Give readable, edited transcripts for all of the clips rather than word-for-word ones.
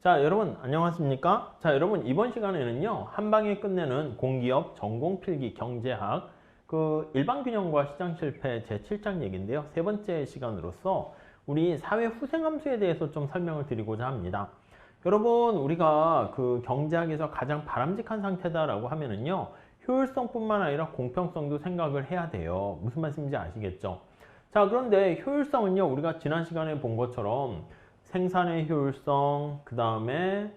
자, 여러분 안녕하십니까? 자, 여러분 이번 시간에는요, 한 방에 끝내는 공기업 전공 필기 경제학 일반균형과 시장 실패 제7장 얘기인데요. 세 번째 시간으로서 우리 사회 후생함수에 대해서 좀 설명을 드리고자 합니다. 여러분, 우리가 경제학에서 가장 바람직한 상태다라고 하면은요, 효율성뿐만 아니라 공평성도 생각을 해야 돼요. 무슨 말씀인지 아시겠죠? 자, 그런데 효율성은요, 우리가 지난 시간에 본 것처럼 생산의 효율성, 그 다음에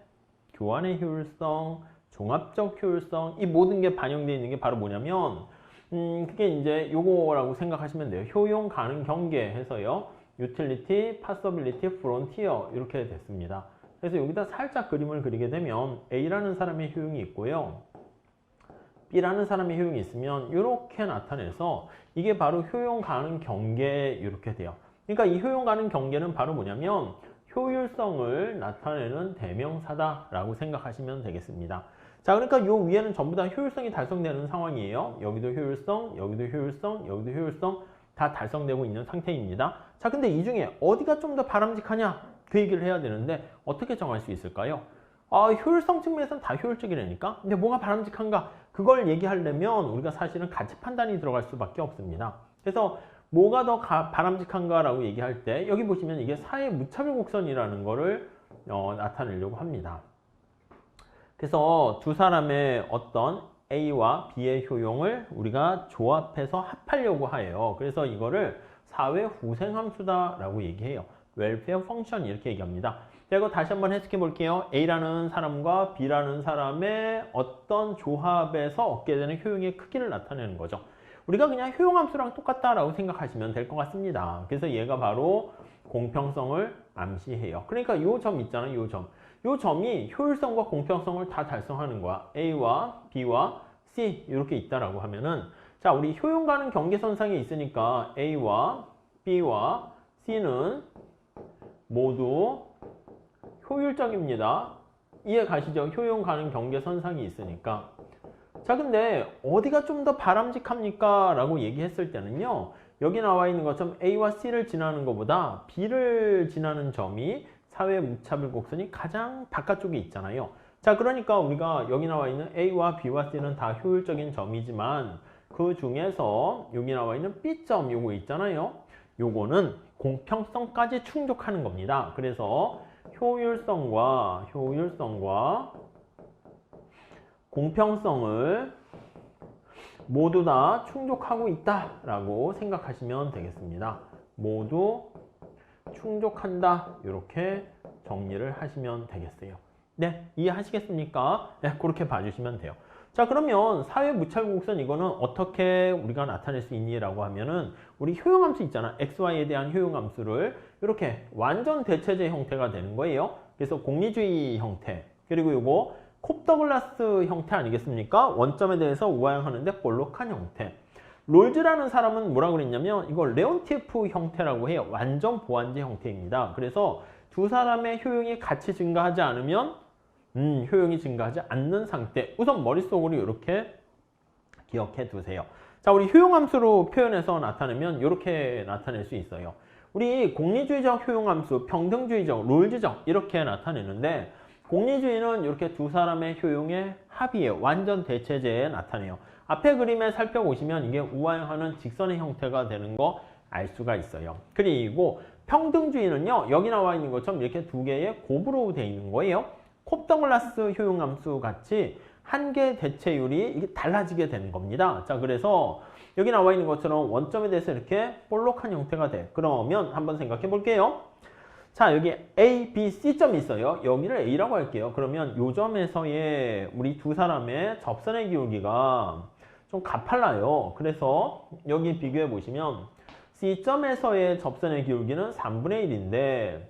교환의 효율성, 종합적 효율성, 이 모든 게 반영되어 있는 게 바로 뭐냐면 그게 이제 요거라고 생각하시면 돼요. 효용, 가능, 경계 해서요. 유틸리티, 파서빌리티, 프론티어 이렇게 됐습니다. 그래서 여기다 살짝 그림을 그리게 되면 A라는 사람의 효용이 있고요. B라는 사람의 효용이 있으면 이렇게 나타내서 이게 바로 효용, 가능, 경계 이렇게 돼요. 그러니까 이 효용, 가능, 경계는 바로 뭐냐면 효율성을 나타내는 대명사다라고 생각하시면 되겠습니다. 자, 그러니까 요 위에는 전부 다 효율성이 달성되는 상황이에요. 여기도 효율성, 여기도 효율성, 여기도 효율성 다 달성되고 있는 상태입니다. 자, 근데 이 중에 어디가 좀 더 바람직하냐? 그 얘기를 해야 되는데 어떻게 정할 수 있을까요? 효율성 측면에서는 다 효율적이라니까? 근데 뭐가 바람직한가? 그걸 얘기하려면 우리가 사실은 가치 판단이 들어갈 수밖에 없습니다. 그래서 뭐가 더 바람직한가라고 얘기할 때 여기 보시면 이게 사회 무차별 곡선이라는 거를 나타내려고 합니다. 그래서 두 사람의 어떤 A와 B의 효용을 우리가 조합해서 합하려고 해요. 그래서 이거를 사회 후생함수다라고 얘기해요. 웰페어 펑션 이렇게 얘기합니다. 자, 이거 다시 한번 해석해 볼게요. A라는 사람과 B라는 사람의 어떤 조합에서 얻게 되는 효용의 크기를 나타내는 거죠. 우리가 그냥 효용함수랑 똑같다라고 생각하시면 될 것 같습니다. 그래서 얘가 바로 공평성을 암시해요. 그러니까 요 점 있잖아요. 요 점. 요 점이 효율성과 공평성을 다 달성하는 거야. A와 B와 C 이렇게 있다라고 하면은, 자, 우리 효용 가능 경계선상에 있으니까 A와 B와 C는 모두 효율적입니다. 이해 가시죠? 효용 가능 경계선상이 있으니까. 자, 근데 어디가 좀 더 바람직합니까? 라고 얘기했을 때는요, 여기 나와 있는 것처럼 A와 C를 지나는 것보다 B를 지나는 점이 사회 무차별 곡선이 가장 바깥쪽에 있잖아요. 자, 그러니까 우리가 여기 나와 있는 A와 B와 C는 다 효율적인 점이지만 그 중에서 여기 나와 있는 B점 요거 있잖아요. 요거는 공평성까지 충족하는 겁니다. 그래서 효율성과 공평성을 모두 다 충족하고 있다라고 생각하시면 되겠습니다. 모두 충족한다 이렇게 정리를 하시면 되겠어요. 네, 이해하시겠습니까? 네, 그렇게 봐주시면 돼요. 자, 그러면 사회 무차별 곡선 이거는 어떻게 우리가 나타낼 수 있니라고 하면은 우리 효용함수 있잖아. XY에 대한 효용함수를 이렇게 완전 대체제 형태가 되는 거예요. 그래서 공리주의 형태, 그리고 요거 콥더글라스 형태 아니겠습니까? 원점에 대해서 우화형하는데 볼록한 형태. 롤즈라는 사람은 뭐라고 그랬냐면 이걸 레온티에프 형태라고 해요. 완전 보완제 형태입니다. 그래서 두 사람의 효용이 같이 증가하지 않으면 효용이 증가하지 않는 상태. 우선 머릿속으로 이렇게 기억해 두세요. 자, 우리 효용함수로 표현해서 나타내면 이렇게 나타낼 수 있어요. 우리 공리주의적 효용함수, 평등주의적, 롤즈적 이렇게 나타내는데, 공리주의는 이렇게 두 사람의 효용의 합이에요. 완전 대체제에 나타내요. 앞에 그림에 살펴보시면 이게 우화형하는 직선의 형태가 되는 거 알 수가 있어요. 그리고 평등주의는요, 여기 나와 있는 것처럼 이렇게 두 개의 곱으로 되어 있는 거예요. 콥더글라스 효용함수 같이 한 개의 대체율이 이게 달라지게 되는 겁니다. 자, 그래서 여기 나와 있는 것처럼 원점에 대해서 이렇게 볼록한 형태가 돼. 그러면 한번 생각해 볼게요. 자, 여기 A, B, C점이 있어요. 여기를 A라고 할게요. 그러면 요 점에서의 우리 두 사람의 접선의 기울기가 좀 가팔라요. 그래서 여기 비교해 보시면 C점에서의 접선의 기울기는 3분의 1인데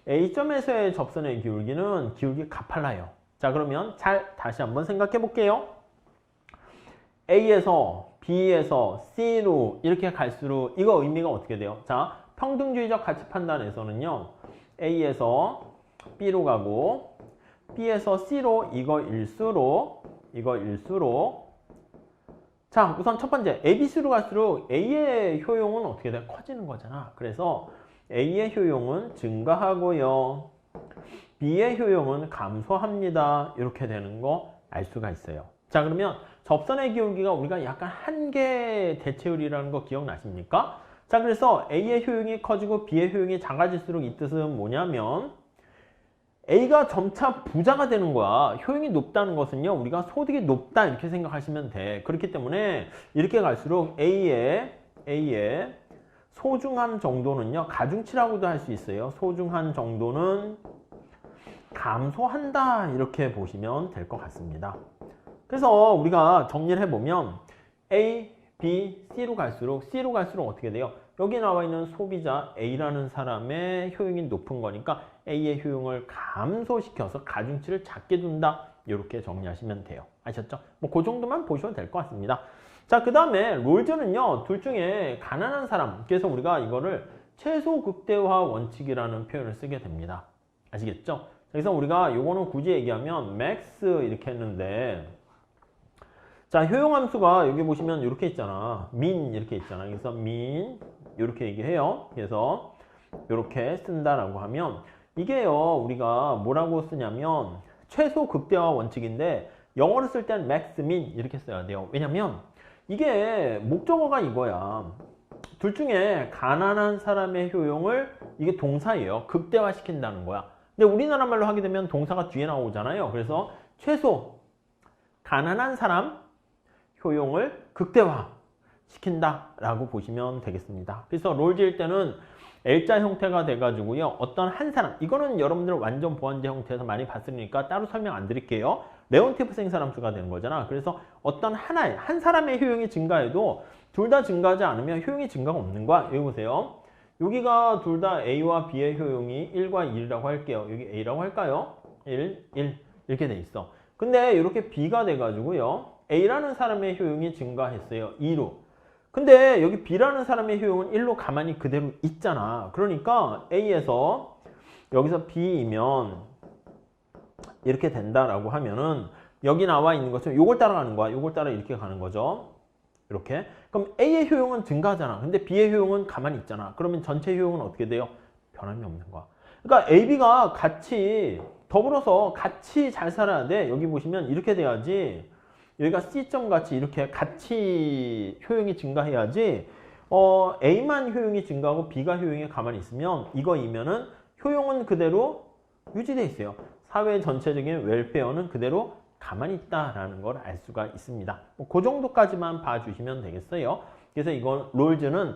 A점에서의 접선의 기울기는 기울기 가팔라요. 자, 그러면 다시 한번 생각해 볼게요. A에서 B에서 C로 이렇게 갈수록 이거 의미가 어떻게 돼요? 자, 평등주의적 가치 판단에서는요, A에서 B로 가고 B에서 C로 이거 일수로 자, 우선 첫 번째 ABC로 갈수록 A의 효용은 어떻게 돼? 커지는 거잖아. 그래서 A의 효용은 증가하고요, B의 효용은 감소합니다. 이렇게 되는 거 알 수가 있어요. 자, 그러면 접선의 기울기가 우리가 약간 한계 대체율이라는 거 기억나십니까? 자, 그래서 A의 효용이 커지고 B의 효용이 작아질수록 이 뜻은 뭐냐면 A가 점차 부자가 되는 거야. 효용이 높다는 것은요, 우리가 소득이 높다 이렇게 생각하시면 돼. 그렇기 때문에 이렇게 갈수록 A의 소중함 정도는요, 가중치라고도 할 수 있어요. 소중한 정도는 감소한다 이렇게 보시면 될 것 같습니다. 그래서 우리가 정리를 해보면 A, B, C로 갈수록 어떻게 돼요? 여기 나와 있는 소비자 A라는 사람의 효용이 높은 거니까 A의 효용을 감소시켜서 가중치를 작게 둔다. 이렇게 정리하시면 돼요. 아셨죠? 뭐 그 정도만 보셔도 될 것 같습니다. 자, 그 다음에 롤즈는요, 둘 중에 가난한 사람. 그래서 우리가 이거를 최소 극대화 원칙이라는 표현을 쓰게 됩니다. 아시겠죠? 그래서 우리가 요거는 굳이 얘기하면 맥스 이렇게 했는데, 자, 효용함수가 여기 보시면 이렇게 있잖아. 민 이렇게 있잖아. 그래서 민 이렇게 얘기해요. 그래서 이렇게 쓴다라고 하면 이게요, 우리가 뭐라고 쓰냐면 최소 극대화 원칙인데 영어로 쓸 때는 맥스 민 이렇게 써야 돼요. 왜냐면 이게 목적어가 이거야. 둘 중에 가난한 사람의 효용을, 이게 동사예요. 극대화 시킨다는 거야. 근데 우리나라 말로 하게 되면 동사가 뒤에 나오잖아요. 그래서 최소 가난한 사람 효용을 극대화 시킨다 라고 보시면 되겠습니다. 그래서 롤 지을 때는 L자 형태가 돼가지고요, 어떤 한 사람, 이거는 여러분들 완전 보완제 형태에서 많이 봤으니까 따로 설명 안 드릴게요. 레온티프 생사람수가 되는 거잖아. 그래서 어떤 한 사람의 효용이 증가해도 둘 다 증가하지 않으면 효용이 증가가 없는 거야. 여기 보세요. 여기가 둘 다 A와 B의 효용이 1과 1이라고 할게요. 여기 A라고 할까요? 1, 1 이렇게 돼 있어. 근데 이렇게 B가 돼가지고요, A라는 사람의 효용이 증가했어요. 2로. 근데 여기 B라는 사람의 효용은 1로 가만히 그대로 있잖아. 그러니까 A에서 여기서 B이면 이렇게 된다라고 하면은 여기 나와 있는 것처럼 요걸 따라가는 거야. 요걸 따라 이렇게 가는 거죠. 이렇게. 그럼 A의 효용은 증가하잖아. 근데 B의 효용은 가만히 있잖아. 그러면 전체 효용은 어떻게 돼요? 변함이 없는 거야. 그러니까 A, B가 같이 더불어서 같이 잘 살아야 돼. 여기 보시면 이렇게 돼야지. 여기가 C점 같이 이렇게 같이 효용이 증가해야지. A만 효용이 증가하고 B가 효용이 가만히 있으면 이거이면은 효용은 그대로 유지돼 있어요. 사회 전체적인 웰페어는 그대로 가만히 있다라는 걸 알 수가 있습니다. 그 정도까지만 봐주시면 되겠어요. 그래서 이건 롤즈는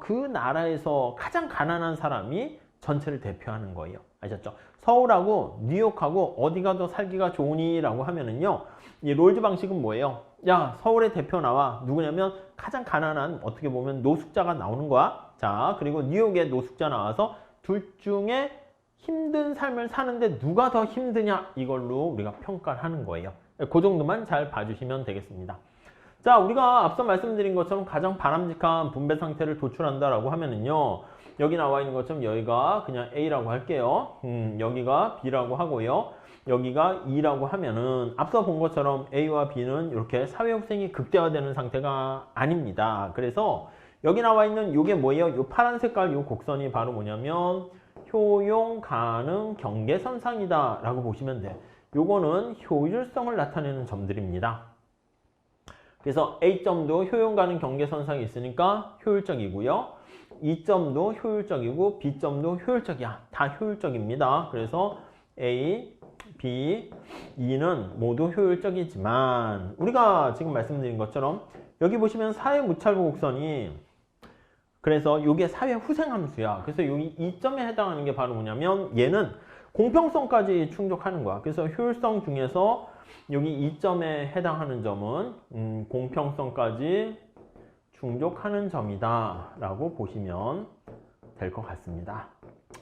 그 나라에서 가장 가난한 사람이 전체를 대표하는 거예요. 아셨죠? 서울하고 뉴욕하고 어디가 더 살기가 좋으니? 라고 하면은요, 이 롤즈 방식은 뭐예요? 야, 서울의 대표 나와. 누구냐면 가장 가난한, 어떻게 보면 노숙자가 나오는 거야. 자, 그리고 뉴욕의 노숙자 나와서 둘 중에 힘든 삶을 사는데 누가 더 힘드냐, 이걸로 우리가 평가를 하는 거예요. 그 정도만 잘 봐주시면 되겠습니다. 자, 우리가 앞서 말씀드린 것처럼 가장 바람직한 분배 상태를 도출한다라고 하면은요, 여기 나와 있는 것처럼 여기가 그냥 A라고 할게요. 여기가 B라고 하고요. 여기가 E라고 하면은 앞서 본 것처럼 A와 B는 이렇게 사회후생이 극대화되는 상태가 아닙니다. 그래서 여기 나와 있는 이게 뭐예요? 이 파란 색깔 이 곡선이 바로 뭐냐면 효용 가능 경계선상이다 라고 보시면 돼. 요거는 효율성을 나타내는 점들입니다. 그래서 A점도 효용 가능 경계선상이 있으니까 효율적이고요. E점도 효율적이고 B점도 효율적이야. 다 효율적입니다. 그래서 A, B, E는 모두 효율적이지만 우리가 지금 말씀드린 것처럼 여기 보시면 사회무찰부 곡선이, 그래서 이게 사회후생함수야. 그래서 여기 2점에 해당하는 게 바로 뭐냐면 얘는 공평성까지 충족하는 거야. 그래서 효율성 중에서 여기 2점에 해당하는 점은 공평성까지 충족하는 점이다 라고 보시면 될 것 같습니다.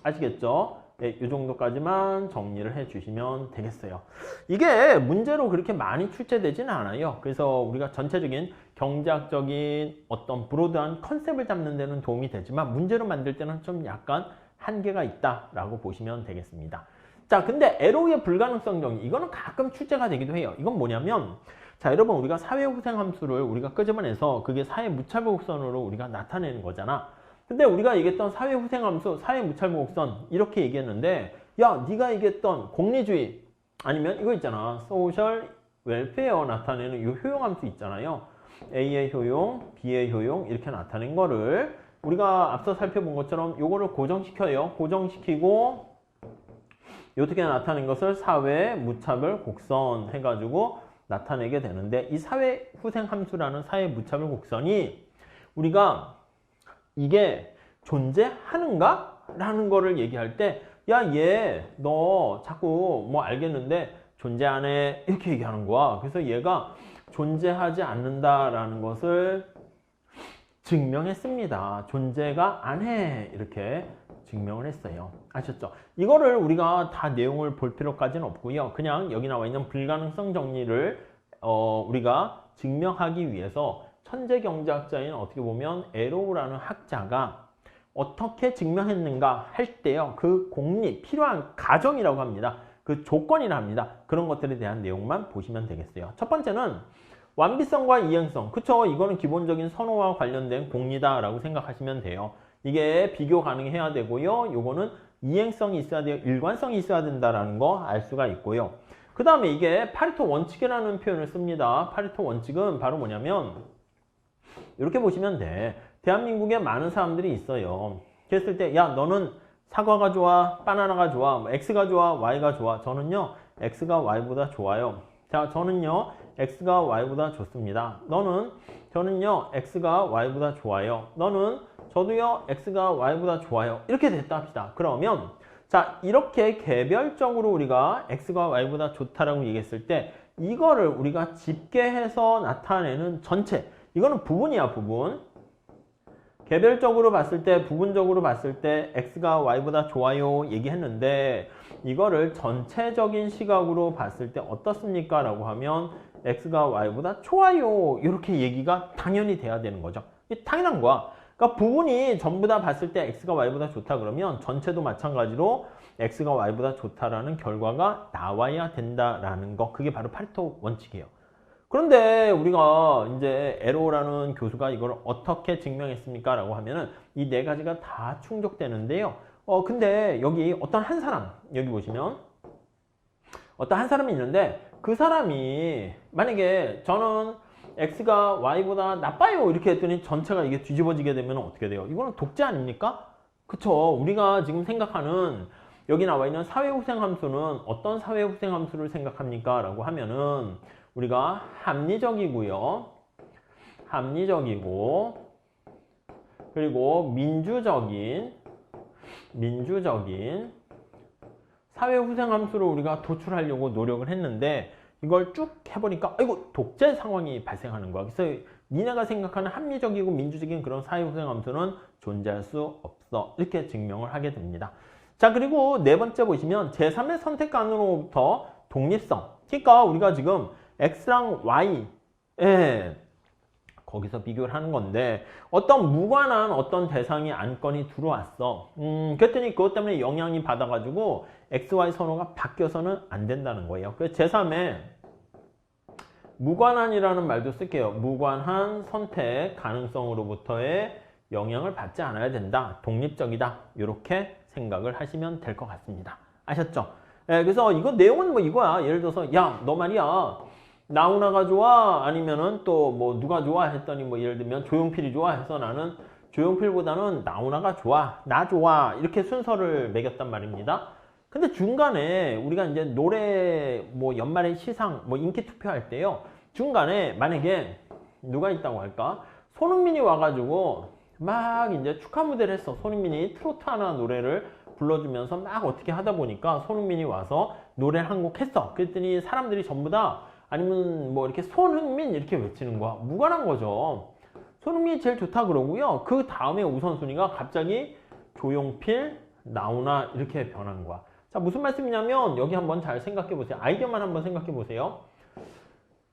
아시겠죠? 네, 이 정도까지만 정리를 해 주시면 되겠어요. 이게 문제로 그렇게 많이 출제되지는 않아요. 그래서 우리가 전체적인 경제학적인 어떤 브로드한 컨셉을 잡는 데는 도움이 되지만 문제로 만들 때는 좀 약간 한계가 있다라고 보시면 되겠습니다. 자, 근데 LO의 불가능성 정의, 이거는 가끔 출제가 되기도 해요. 이건 뭐냐면, 자, 여러분, 우리가 사회후생 함수를 우리가 끄집어내서 그게 사회무찰부 곡선으로 우리가 나타내는 거잖아. 근데 우리가 얘기했던 사회후생 함수, 사회무찰부 곡선 이렇게 얘기했는데 야, 네가 얘기했던 공리주의 아니면 이거 있잖아. 소셜 웰페어 나타내는 이 효용함수 있잖아요. A의 효용, B의 효용 이렇게 나타낸 거를 우리가 앞서 살펴본 것처럼 요거를 고정시켜요. 고정시키고 어떻게 나타낸 것을 사회 무차별 곡선 해가지고 나타내게 되는데 이 사회 후생 함수라는 사회 무차별 곡선이 우리가 이게 존재하는가? 라는 거를 얘기할 때 야, 얘 너 자꾸 뭐 알겠는데 존재 안 해 이렇게 얘기하는 거야. 그래서 얘가 존재하지 않는다라는 것을 증명했습니다. 존재가 안 해 이렇게 증명을 했어요. 아셨죠? 이거를 우리가 다 내용을 볼 필요까지는 없고요. 그냥 여기 나와 있는 불가능성 정리를 우리가 증명하기 위해서 천재 경제학자인 어떻게 보면 에로우라는 학자가 어떻게 증명했는가 할 때요. 그 공리, 필요한 가정이라고 합니다. 그 조건이라 합니다. 그런 것들에 대한 내용만 보시면 되겠어요. 첫 번째는 완비성과 이행성. 그쵸? 이거는 기본적인 선호와 관련된 공리다라고 생각하시면 돼요. 이게 비교 가능해야 되고요. 요거는 이행성이 있어야 돼요. 일관성이 있어야 된다라는 거 알 수가 있고요. 그 다음에 이게 파리토 원칙이라는 표현을 씁니다. 파리토 원칙은 바로 뭐냐면 이렇게 보시면 돼. 대한민국에 많은 사람들이 있어요. 그랬을 때 야 너는 사과가 좋아? 바나나가 좋아? 뭐 X가 좋아? Y가 좋아? 저는요 X가 Y보다 좋아요. 자 저는요 X가 Y보다 좋습니다. 저는요 X가 Y보다 좋아요. 저도요 X가 Y보다 좋아요. 이렇게 됐다 합시다. 그러면 자 이렇게 개별적으로 우리가 X가 Y보다 좋다라고 얘기했을 때 이거를 우리가 집계해서 나타내는 전체 이거는 부분이야 부분. 개별적으로 봤을 때 부분적으로 봤을 때 X가 Y보다 좋아요 얘기했는데 이거를 전체적인 시각으로 봤을 때 어떻습니까? 라고 하면 X가 Y보다 좋아요 이렇게 얘기가 당연히 돼야 되는 거죠. 이게 당연한 거야. 그러니까 부분이 전부 다 봤을 때 X가 Y보다 좋다 그러면 전체도 마찬가지로 X가 Y보다 좋다라는 결과가 나와야 된다라는 거 그게 바로 파레토 원칙이에요. 그런데 우리가 이제 에로라는 교수가 이걸 어떻게 증명했습니까? 라고 하면은 이 네 가지가 다 충족되는데요. 근데 여기 어떤 한 사람, 여기 보시면 어떤 한 사람이 있는데 그 사람이 만약에 저는 X가 Y보다 나빠요 이렇게 했더니 전체가 이게 뒤집어지게 되면 어떻게 돼요? 이거는 독재 아닙니까? 그쵸? 우리가 지금 생각하는 여기 나와 있는 사회후생함수는 어떤 사회후생함수를 생각합니까? 라고 하면은 우리가 합리적이고요. 합리적이고 그리고 민주적인 사회후생함수를 우리가 도출하려고 노력을 했는데 이걸 쭉 해보니까 아이고 독재 상황이 발생하는 거야. 그래서 니네가 생각하는 합리적이고 민주적인 그런 사회후생함수는 존재할 수 없어. 이렇게 증명을 하게 됩니다. 자 그리고 네 번째 보시면 제3의 선택관으로부터 독립성. 그러니까 우리가 지금 X랑 Y 거기서 비교를 하는 건데 어떤 무관한 어떤 대상이 안건이 들어왔어. 그랬더니 그것 때문에 영향이 받아가지고 XY 선호가 바뀌어서는 안 된다는 거예요. 그래서 제3의 무관한이라는 말도 쓸게요. 무관한 선택 가능성으로부터의 영향을 받지 않아야 된다. 독립적이다. 이렇게 생각을 하시면 될 것 같습니다. 아셨죠? 그래서 이거 내용은 뭐 이거야. 예를 들어서 야 너 말이야 나훈아가 좋아? 아니면은 또 뭐 누가 좋아? 했더니 뭐 예를 들면 조용필이 좋아? 해서 나는 조용필보다는 나훈아가 좋아. 나 좋아. 이렇게 순서를 매겼단 말입니다. 근데 중간에 우리가 이제 노래 뭐 연말에 시상 뭐 인기 투표할 때요. 중간에 만약에 누가 있다고 할까? 손흥민이 와가지고 막 이제 축하 무대를 했어. 손흥민이 트로트 하나 노래를 불러주면서 막 어떻게 하다 보니까 손흥민이 와서 노래를 한 곡 했어. 그랬더니 사람들이 전부 다 아니면 뭐 이렇게 손흥민 이렇게 외치는 거야. 무관한 거죠. 손흥민이 제일 좋다 그러고요. 그 다음에 우선순위가 갑자기 조용필, 나훈아 이렇게 변한 거야. 자 무슨 말씀이냐면 여기 한번 잘 생각해 보세요. 아이디어만 한번 생각해 보세요.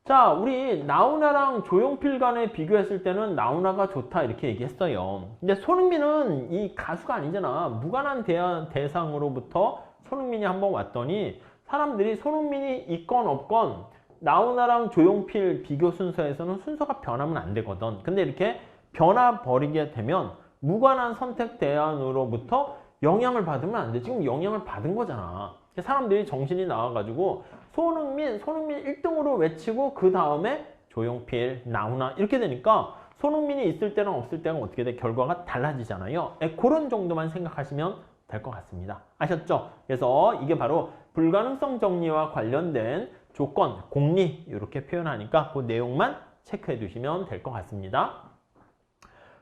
자 우리 나훈아랑 조용필 간에 비교했을 때는 나훈아가 좋다 이렇게 얘기했어요. 근데 손흥민은 이 가수가 아니잖아. 무관한 대상으로부터 손흥민이 한번 왔더니 사람들이 손흥민이 있건 없건 나훈아랑 조용필 비교 순서에서는 순서가 변하면 안 되거든. 근데 이렇게 변화 버리게 되면 무관한 선택 대안으로부터 영향을 받으면 안 돼. 지금 영향을 받은 거잖아. 사람들이 정신이 나와가지고 손흥민 1등으로 외치고 그 다음에 조용필, 나훈아 이렇게 되니까 손흥민이 있을 때랑 없을 때랑 어떻게 돼? 결과가 달라지잖아요. 그런 정도만 생각하시면 될 것 같습니다. 아셨죠? 그래서 이게 바로 불가능성 정리와 관련된 조건, 공리 이렇게 표현하니까 그 내용만 체크해 두시면 될 것 같습니다.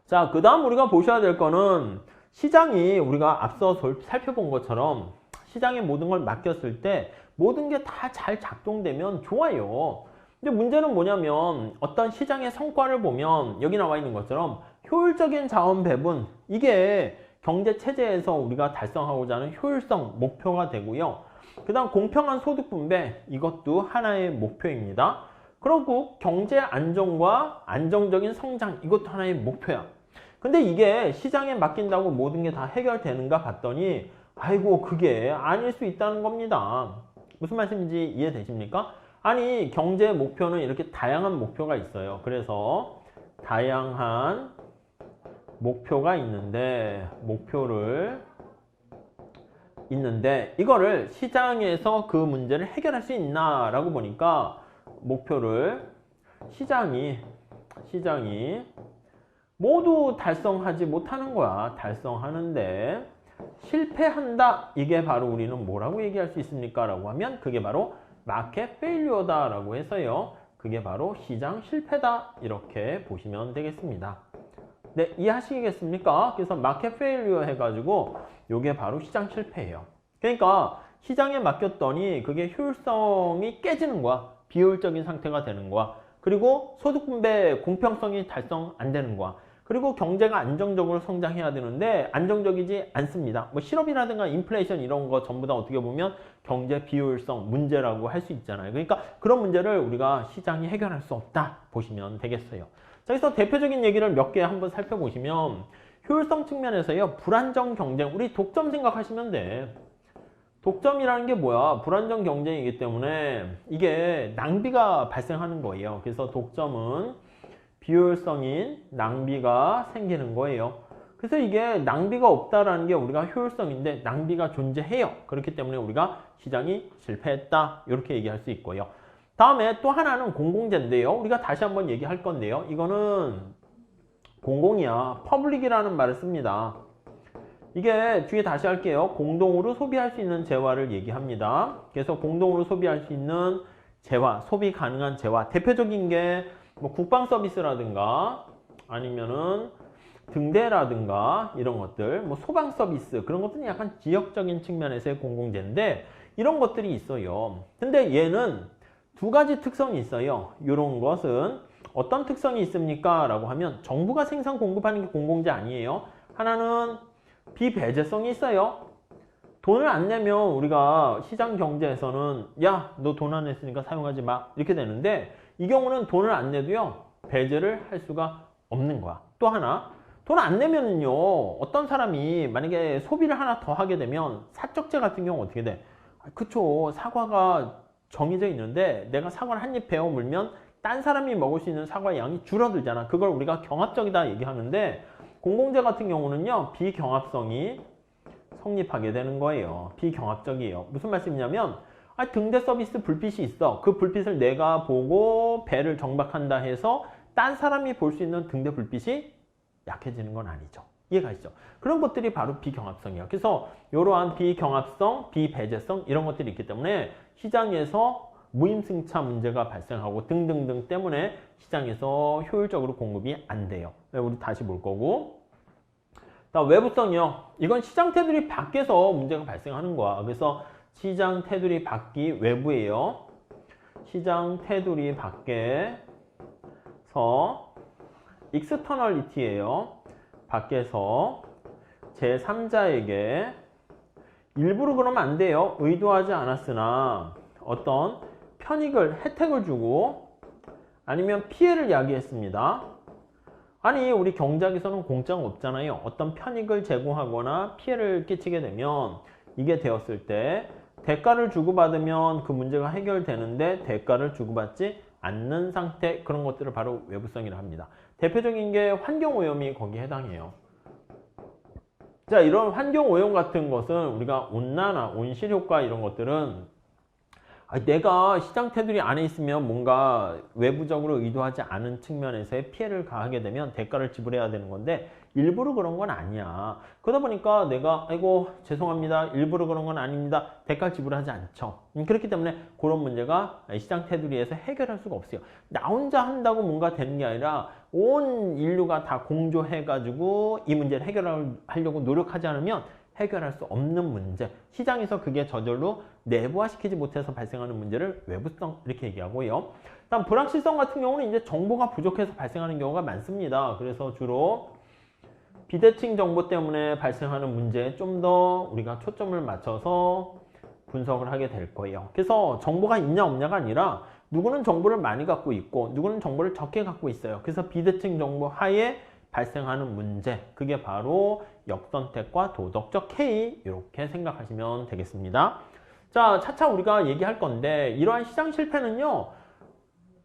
자, 그 다음 우리가 보셔야 될 거는 시장이 우리가 앞서 살펴본 것처럼 시장에 모든 걸 맡겼을 때 모든 게 다 잘 작동되면 좋아요. 근데 문제는 뭐냐면 어떤 시장의 성과를 보면 여기 나와 있는 것처럼 효율적인 자원 배분, 이게 경제 체제에서 우리가 달성하고자 하는 효율성 목표가 되고요. 그 다음 공평한 소득 분배, 이것도 하나의 목표입니다. 그리고 경제 안정과 안정적인 성장, 이것도 하나의 목표야. 근데 이게 시장에 맡긴다고 모든 게 다 해결되는가 봤더니 아이고, 그게 아닐 수 있다는 겁니다. 무슨 말씀인지 이해되십니까? 아니, 경제 목표는 이렇게 다양한 목표가 있어요. 그래서 다양한 목표가 있는데 이거를 시장에서 그 문제를 해결할 수 있나 라고 보니까 목표를 시장이 모두 달성하지 못하는 거야. 달성하는데 실패한다. 이게 바로 우리는 뭐라고 얘기할 수 있습니까? 라고 하면 그게 바로 마켓 페일리어다 라고 해서요. 그게 바로 시장 실패다. 이렇게 보시면 되겠습니다. 네, 이해하시겠습니까? 그래서 마켓 페일리어 해가지고 이게 바로 시장 실패예요. 그러니까 시장에 맡겼더니 그게 효율성이 깨지는 거야. 비효율적인 상태가 되는 거야. 그리고 소득 분배 공평성이 달성 안 되는 거야. 그리고 경제가 안정적으로 성장해야 되는데 안정적이지 않습니다. 뭐 실업이라든가 인플레이션 이런 거 전부 다 어떻게 보면 경제 비효율성 문제라고 할 수 있잖아요. 그러니까 그런 문제를 우리가 시장이 해결할 수 없다 보시면 되겠어요. 자, 그래서 대표적인 얘기를 몇 개 한번 살펴보시면 효율성 측면에서요. 불안정 경쟁, 우리 독점 생각하시면 돼. 독점이라는 게 뭐야? 불안정 경쟁이기 때문에 이게 낭비가 발생하는 거예요. 그래서 독점은 비효율성인 낭비가 생기는 거예요. 그래서 이게 낭비가 없다라는 게 우리가 효율성인데 낭비가 존재해요. 그렇기 때문에 우리가 시장이 실패했다. 이렇게 얘기할 수 있고요. 다음에 또 하나는 공공재인데요. 우리가 다시 한번 얘기할 건데요. 이거는 공공이야. 퍼블릭이라는 말을 씁니다. 이게 뒤에 다시 할게요. 공동으로 소비할 수 있는 재화를 얘기합니다. 그래서 공동으로 소비할 수 있는 재화, 소비 가능한 재화. 대표적인 게 뭐 국방 서비스라든가 아니면은 등대라든가 이런 것들, 뭐 소방 서비스 그런 것들은 약간 지역적인 측면에서의 공공재인데 이런 것들이 있어요. 근데 얘는 두 가지 특성이 있어요. 이런 것은 어떤 특성이 있습니까? 라고 하면 정부가 생산 공급하는 게 공공재 아니에요. 하나는 비배제성이 있어요. 돈을 안 내면 우리가 시장 경제에서는 야, 너 돈 안 냈으니까 사용하지 마 이렇게 되는데 이 경우는 돈을 안 내도요 배제를 할 수가 없는 거야. 또 하나, 돈 안 내면은요 어떤 사람이 만약에 소비를 하나 더 하게 되면 사적재 같은 경우 어떻게 돼? 그쵸, 사과가 정해져 있는데 내가 사과를 한 입 베어 물면 딴 사람이 먹을 수 있는 사과 양이 줄어들잖아. 그걸 우리가 경합적이다 얘기하는데 공공재 같은 경우는요 비경합성이 성립하게 되는 거예요. 비경합적이에요. 무슨 말씀이냐면 등대 서비스 불빛이 있어. 그 불빛을 내가 보고 배를 정박한다 해서 딴 사람이 볼 수 있는 등대 불빛이 약해지는 건 아니죠. 이해가 있죠? 그런 것들이 바로 비경합성이에요. 그래서 이러한 비경합성, 비배제성 이런 것들이 있기 때문에 시장에서 무임승차 문제가 발생하고 등등등 때문에 시장에서 효율적으로 공급이 안 돼요. 우리 다시 볼 거고. 외부성이요. 이건 시장 테두리 밖에서 문제가 발생하는 거야. 그래서 시장 테두리 밖이 외부예요. 시장 테두리 밖에서 익스터널리티예요. 밖에서 제3자에게 일부러 그러면 안 돼요. 의도하지 않았으나 어떤 편익을, 혜택을 주고 아니면 피해를 야기했습니다. 아니, 우리 경제학에서는 공짜가 없잖아요. 어떤 편익을 제공하거나 피해를 끼치게 되면 이게 되었을 때 대가를 주고받으면 그 문제가 해결되는데 대가를 주고받지 않는 상태, 그런 것들을 바로 외부성이라 합니다. 대표적인 게 환경오염이 거기에 해당해요. 자, 이런 환경 오염 같은 것은 우리가 온난화, 온실 효과 이런 것들은 내가 시장 테두리 안에 있으면 뭔가 외부적으로 의도하지 않은 측면에서의 피해를 가하게 되면 대가를 지불해야 되는 건데 일부러 그런 건 아니야. 그러다 보니까 내가 아이고 죄송합니다. 일부러 그런 건 아닙니다. 대가를 지불하지 않죠. 그렇기 때문에 그런 문제가 시장 테두리에서 해결할 수가 없어요. 나 혼자 한다고 뭔가 되는 게 아니라 온 인류가 다 공조해가지고 이 문제를 해결하려고 노력하지 않으면 해결할 수 없는 문제, 시장에서 그게 저절로 내부화시키지 못해서 발생하는 문제를 외부성 이렇게 얘기하고요. 다음 불확실성 같은 경우는 이제 정보가 부족해서 발생하는 경우가 많습니다. 그래서 주로 비대칭 정보 때문에 발생하는 문제에 좀 더 우리가 초점을 맞춰서 분석을 하게 될 거예요. 그래서 정보가 있냐 없냐가 아니라 누구는 정보를 많이 갖고 있고 누구는 정보를 적게 갖고 있어요. 그래서 비대칭 정보 하에 발생하는 문제, 그게 바로 역선택과 도덕적 해이, 이렇게 생각하시면 되겠습니다. 자, 차차 우리가 얘기할 건데 이러한 시장 실패는요,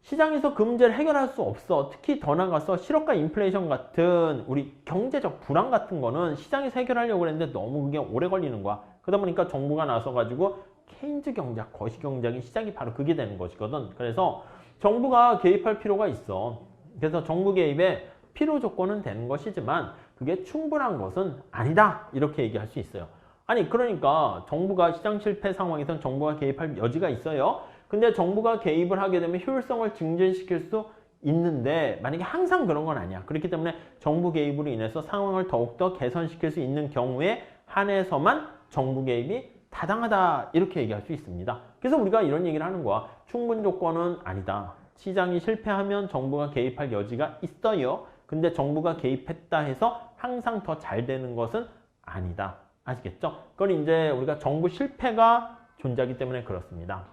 시장에서 그 문제를 해결할 수 없어. 특히 더 나아가서 실업과 인플레이션 같은 우리 경제적 불안 같은 거는 시장에서 해결하려고 했는데 너무 그게 오래 걸리는 거야. 그러다 보니까 정부가 나서가지고 케인즈 경제학, 거시경제학이 시작이 바로 그게 되는 것이거든. 그래서 정부가 개입할 필요가 있어. 그래서 정부 개입에 필요 조건은 되는 것이지만 그게 충분한 것은 아니다, 이렇게 얘기할 수 있어요. 아니 그러니까 정부가 시장 실패 상황에서는 정부가 개입할 여지가 있어요. 근데 정부가 개입을 하게 되면 효율성을 증진시킬 수 있는데 만약에 항상 그런 건 아니야. 그렇기 때문에 정부 개입으로 인해서 상황을 더욱더 개선시킬 수 있는 경우에 한해서만 정부 개입이 타당하다, 이렇게 얘기할 수 있습니다. 그래서 우리가 이런 얘기를 하는 거야. 충분 조건은 아니다. 시장이 실패하면 정부가 개입할 여지가 있어요. 근데 정부가 개입했다 해서 항상 더 잘 되는 것은 아니다. 아시겠죠? 그건 이제 우리가 정부 실패가 존재하기 때문에 그렇습니다.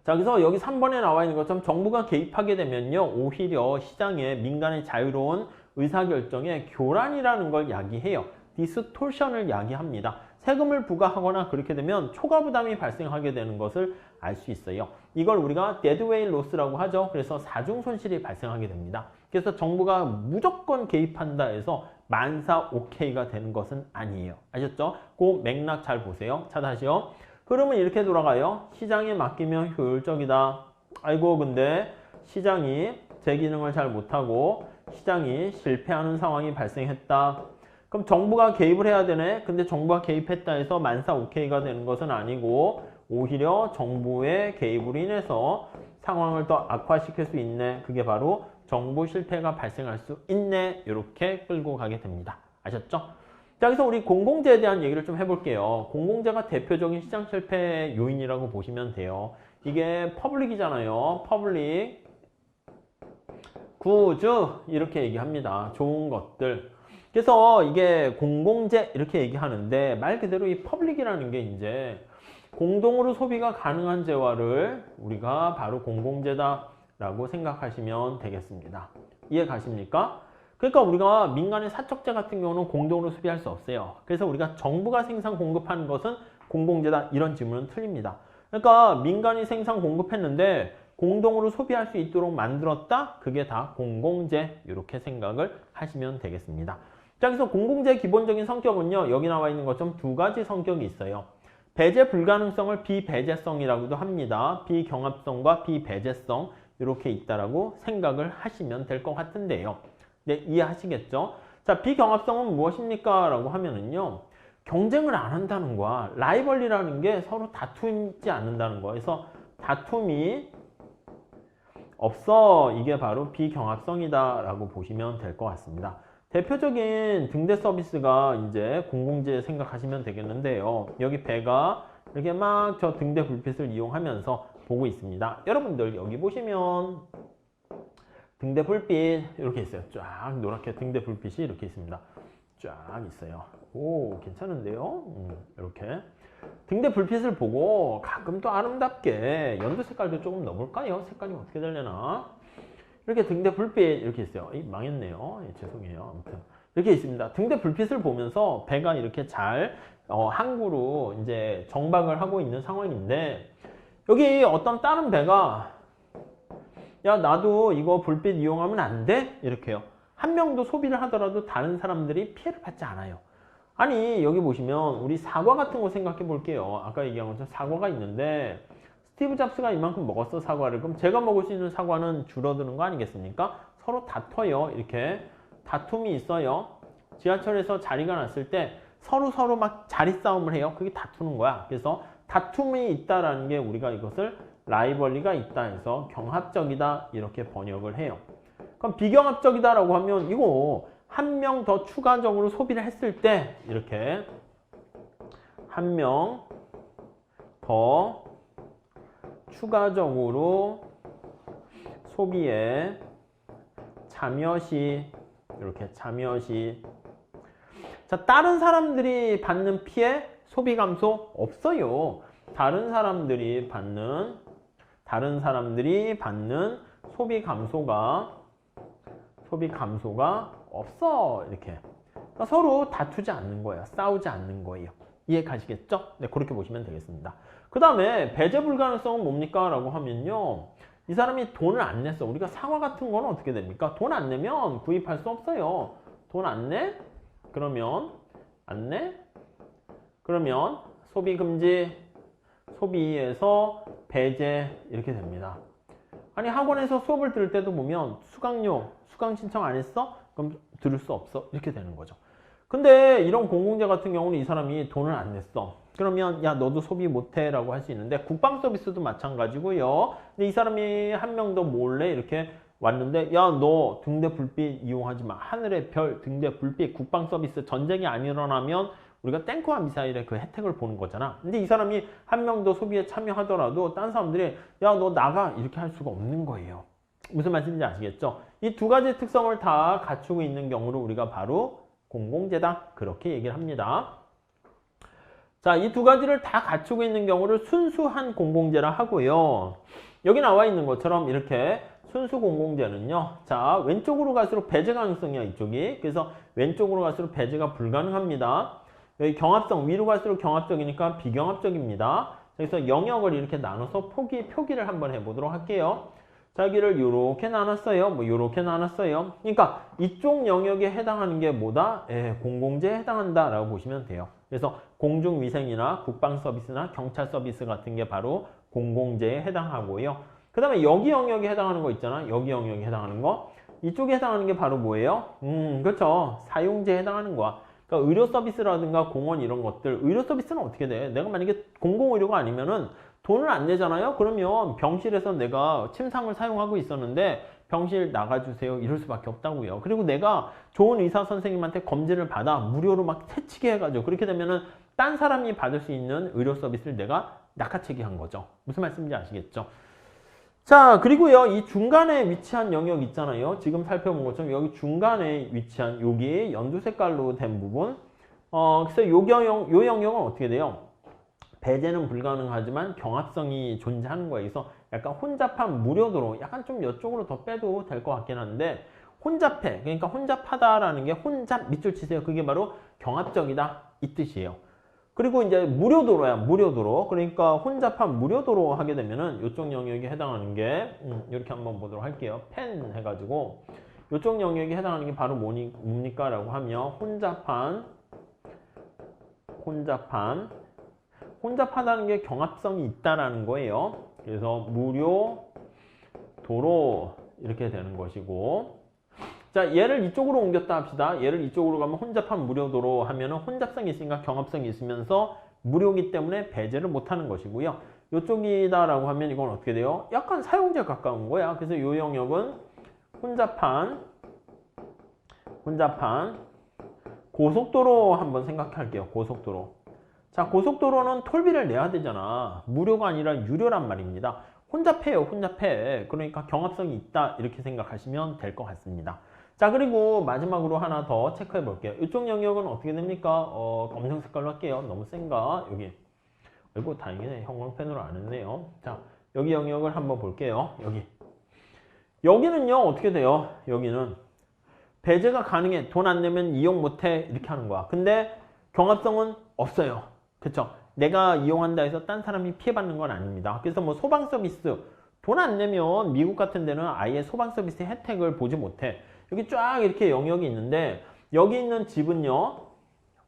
자, 그래서 여기 3번에 나와 있는 것처럼 정부가 개입하게 되면요, 오히려 시장의 민간의 자유로운 의사결정에 교란이라는 걸 야기해요. 디스토션을 야기합니다. 세금을 부과하거나 그렇게 되면 초과 부담이 발생하게 되는 것을 알 수 있어요. 이걸 우리가 데드웨이 로스라고 하죠. 그래서 사중 손실이 발생하게 됩니다. 그래서 정부가 무조건 개입한다 해서 만사 오케이가 되는 것은 아니에요. 아셨죠? 그 맥락 잘 보세요. 자, 다시요. 흐름은 이렇게 돌아가요. 시장에 맡기면 효율적이다. 아이고 근데 시장이 제 기능을 잘 못하고 시장이 실패하는 상황이 발생했다. 그럼 정부가 개입을 해야 되네. 근데 정부가 개입했다 해서 만사 오케이가 되는 것은 아니고 오히려 정부의 개입으로 인해서 상황을 더 악화시킬 수 있네. 그게 바로 정부 실패가 발생할 수 있네. 이렇게 끌고 가게 됩니다. 아셨죠? 자, 그래서 우리 공공재에 대한 얘기를 좀 해볼게요. 공공재가 대표적인 시장 실패 요인이라고 보시면 돼요. 이게 퍼블릭이잖아요. 퍼블릭, 구주 이렇게 얘기합니다. 좋은 것들. 그래서 이게 공공재 이렇게 얘기하는데 말 그대로 이 퍼블릭이라는 게 이제 공동으로 소비가 가능한 재화를 우리가 바로 공공재다라고 생각하시면 되겠습니다. 이해 가십니까? 그러니까 우리가 민간의 사적재 같은 경우는 공동으로 소비할 수 없어요. 그래서 우리가 정부가 생산 공급하는 것은 공공재다, 이런 질문은 틀립니다. 그러니까 민간이 생산 공급했는데 공동으로 소비할 수 있도록 만들었다? 그게 다 공공재, 이렇게 생각을 하시면 되겠습니다. 자, 그래서 공공재의 기본적인 성격은요, 여기 나와 있는 것처럼 두 가지 성격이 있어요. 배제 불가능성을 비배제성이라고도 합니다. 비경합성과 비배제성, 이렇게 있다라고 생각을 하시면 될 것 같은데요. 네, 이해하시겠죠? 자, 비경합성은 무엇입니까? 라고 하면은요, 경쟁을 안 한다는 거야. 라이벌리라는 게 서로 다투지 않는다는 거야. 그래서 다툼이 없어. 이게 바로 비경합성이다 라고 보시면 될 것 같습니다. 대표적인 등대 서비스가 이제 공공재 생각하시면 되겠는데요. 여기 배가 이렇게 막 저 등대 불빛을 이용하면서 보고 있습니다. 여러분들 여기 보시면 등대 불빛 이렇게 있어요. 쫙 노랗게 등대 불빛이 이렇게 있습니다. 쫙 있어요. 오, 괜찮은데요? 이렇게 등대 불빛을 보고 가끔 또 아름답게 연두 색깔도 조금 넣어볼까요? 색깔이 어떻게 되려나? 이렇게 등대 불빛 이렇게 있어요. 망했네요. 죄송해요. 아무튼 이렇게 있습니다. 등대 불빛을 보면서 배가 이렇게 잘 항구로 이제 정박을 하고 있는 상황인데, 여기 어떤 다른 배가 야, 나도 이거 불빛 이용하면 안 돼? 이렇게요. 한 명도 소비를 하더라도 다른 사람들이 피해를 받지 않아요. 아니 여기 보시면 우리 사과 같은 거 생각해 볼게요. 아까 얘기한 것처럼 사과가 있는데 스티브 잡스가 이만큼 먹었어 사과를. 그럼 제가 먹을 수 있는 사과는 줄어드는 거 아니겠습니까? 서로 다퉈요. 이렇게 다툼이 있어요. 지하철에서 자리가 났을 때 서로 막 자리 싸움을 해요. 그게 다투는 거야. 그래서 다툼이 있다라는 게 우리가 이것을 라이벌리가 있다 해서 경합적이다 이렇게 번역을 해요. 그럼 비경합적이다라고 하면 이거 한 명 더 추가적으로 소비를 했을 때 이렇게 한 명 더 추가적으로 소비에 참여시 이렇게 참여시 자 다른 사람들이 받는 피해 소비 감소 없어요. 다른 사람들이 받는 소비 감소가 없어 이렇게 그러니까 서로 다투지 않는 거예요. 싸우지 않는 거예요. 이해 가시겠죠? 네, 그렇게 보시면 되겠습니다. 그 다음에 배제 불가능성은 뭡니까? 라고 하면요. 이 사람이 돈을 안 냈어. 우리가 사과 같은 거는 어떻게 됩니까? 돈 안 내면 구입할 수 없어요. 돈 안 내? 그러면 안 내? 그러면 소비 금지, 소비에서 배제 이렇게 됩니다. 아니 학원에서 수업을 들을 때도 보면 수강료, 수강 신청 안 했어? 그럼 들을 수 없어? 이렇게 되는 거죠. 근데 이런 공공재 같은 경우는 이 사람이 돈을 안 냈어. 그러면 야 너도 소비 못해 라고 할 수 있는데 국방 서비스도 마찬가지고요. 근데 이 사람이 한 명 더 몰래 이렇게 왔는데 야 너 등대 불빛 이용하지 마. 하늘의 별 등대 불빛 국방 서비스 전쟁이 안 일어나면 우리가 탱크와 미사일의 그 혜택을 보는 거잖아. 근데 이 사람이 한 명 더 소비에 참여하더라도 딴 사람들이 야 너 나가 이렇게 할 수가 없는 거예요. 무슨 말씀인지 아시겠죠? 이 두 가지 특성을 다 갖추고 있는 경우를 우리가 바로 공공재다 그렇게 얘기를 합니다. 자, 이 두 가지를 다 갖추고 있는 경우를 순수한 공공재라 하고요. 여기 나와 있는 것처럼 이렇게 순수 공공재는요. 자, 왼쪽으로 갈수록 배제 가능성이야 이쪽이. 그래서 왼쪽으로 갈수록 배제가 불가능합니다. 여기 경합성 위로 갈수록 경합적이니까 비경합적입니다. 그래서 영역을 이렇게 나눠서 표기를 한번 해보도록 할게요. 자, 여기를 이렇게 나눴어요. 뭐 이렇게 나눴어요. 그러니까 이쪽 영역에 해당하는 게 뭐다? 공공재에 해당한다 라고 보시면 돼요. 그래서 공중위생이나 국방서비스나 경찰서비스 같은 게 바로 공공재에 해당하고요. 그 다음에 여기 영역에 해당하는 거 있잖아. 여기 영역에 해당하는 거. 이쪽에 해당하는 게 바로 뭐예요? 그렇죠. 사용재에 해당하는 거야. 그러니까 의료 서비스라든가 공원 이런 것들. 의료 서비스는 어떻게 돼? 내가 만약에 공공의료가 아니면은 돈을 안 내잖아요? 그러면 병실에서 내가 침상을 사용하고 있었는데 병실 나가주세요 이럴 수밖에 없다고요. 그리고 내가 좋은 의사 선생님한테 검진을 받아 무료로 막 새치게 해가지고 그렇게 되면은 딴 사람이 받을 수 있는 의료 서비스를 내가 낚아채기 한 거죠. 무슨 말씀인지 아시겠죠? 자, 그리고요 이 중간에 위치한 영역 있잖아요. 지금 살펴본 것처럼 여기 중간에 위치한 여기 연두 색깔로 된 부분 그래서 요 영역은 어떻게 돼요? 배제는 불가능하지만 경합성이 존재하는 거에 있어 약간 혼잡한 무료도로 약간 좀 이쪽으로 더 빼도 될 것 같긴 한데 혼잡해 그러니까 혼잡하다라는 게 혼잡 밑줄 치세요. 그게 바로 경합적이다 이 뜻이에요. 그리고 이제 무료도로야 무료도로 그러니까 혼잡한 무료도로 하게 되면은 이쪽 영역에 해당하는 게 이렇게 한번 보도록 할게요. 펜 해가지고 이쪽 영역에 해당하는 게 바로 뭡니까 라고 하면 혼잡하다는 게 경합성이 있다라는 거예요. 그래서 무료 도로 이렇게 되는 것이고 자 얘를 이쪽으로 옮겼다 합시다. 얘를 이쪽으로 가면 혼잡한 무료 도로 하면은 혼잡성이 있으니까 경합성이 있으면서 무료이기 때문에 배제를 못하는 것이고요. 이쪽이다라고 하면 이건 어떻게 돼요? 약간 사용자에 가까운 거야. 그래서 이 영역은 혼잡한 고속도로 한번 생각할게요. 고속도로. 자, 고속도로는 톨비를 내야 되잖아. 무료가 아니라 유료란 말입니다. 혼잡해요, 혼잡해. 그러니까 경합성이 있다. 이렇게 생각하시면 될 것 같습니다. 자, 그리고 마지막으로 하나 더 체크해 볼게요. 이쪽 영역은 어떻게 됩니까? 검정 색깔로 할게요. 너무 센가? 여기. 아이고, 다행이네. 형광펜으로 안 했네요. 자, 여기 영역을 한번 볼게요. 여기는요, 어떻게 돼요? 여기는 배제가 가능해. 돈 안 내면 이용 못해. 이렇게 하는 거야. 근데 경합성은 없어요. 그쵸? 내가 이용한다 해서 딴 사람이 피해받는 건 아닙니다. 그래서 뭐 소방 서비스 돈 안 내면 미국 같은 데는 아예 소방 서비스 혜택을 보지 못해. 여기 쫙 이렇게 영역이 있는데 여기 있는 집은요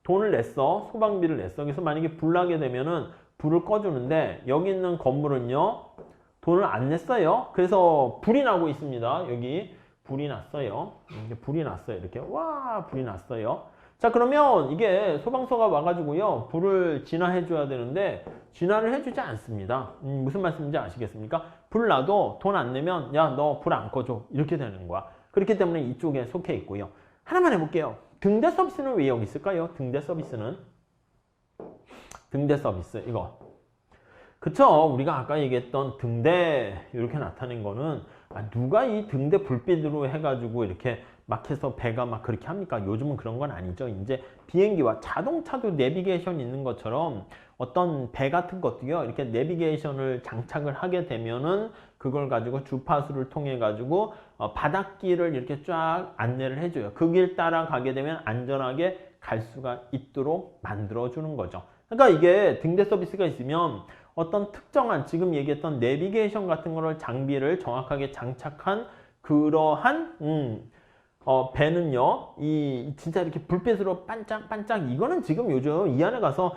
돈을 냈어. 소방비를 냈어. 그래서 만약에 불 나게 되면은 불을 꺼주는데 여기 있는 건물은요. 돈을 안 냈어요. 그래서 불이 나고 있습니다. 여기 불이 났어요. 불이 났어요. 이렇게 와 불이 났어요. 자 그러면 이게 소방서가 와가지고요. 불을 진화해 줘야 되는데 진화를 해주지 않습니다. 무슨 말씀인지 아시겠습니까? 불 나도 돈 안 내면 야 너 불 안 꺼줘. 이렇게 되는 거야. 그렇기 때문에 이쪽에 속해 있고요. 하나만 해볼게요. 등대 서비스는 왜 여기 있을까요? 등대 서비스는 등대 서비스 이거 그쵸? 우리가 아까 얘기했던 등대 이렇게 나타낸 거는 누가 이 등대 불빛으로 해가지고 이렇게 막 해서 배가 막 그렇게 합니까? 요즘은 그런 건 아니죠. 이제 비행기와 자동차도 내비게이션 있는 것처럼 어떤 배 같은 것도요. 이렇게 내비게이션을 장착을 하게 되면은 그걸 가지고 주파수를 통해 가지고 바닷길을 이렇게 쫙 안내를 해줘요. 그 길 따라 가게 되면 안전하게 갈 수가 있도록 만들어 주는 거죠. 그러니까 이게 등대 서비스가 있으면 어떤 특정한 지금 얘기했던 내비게이션 같은 거를 장비를 정확하게 장착한 그러한 배는요, 진짜 이렇게 불빛으로 반짝반짝, 이거는 지금 요즘 이 안에 가서,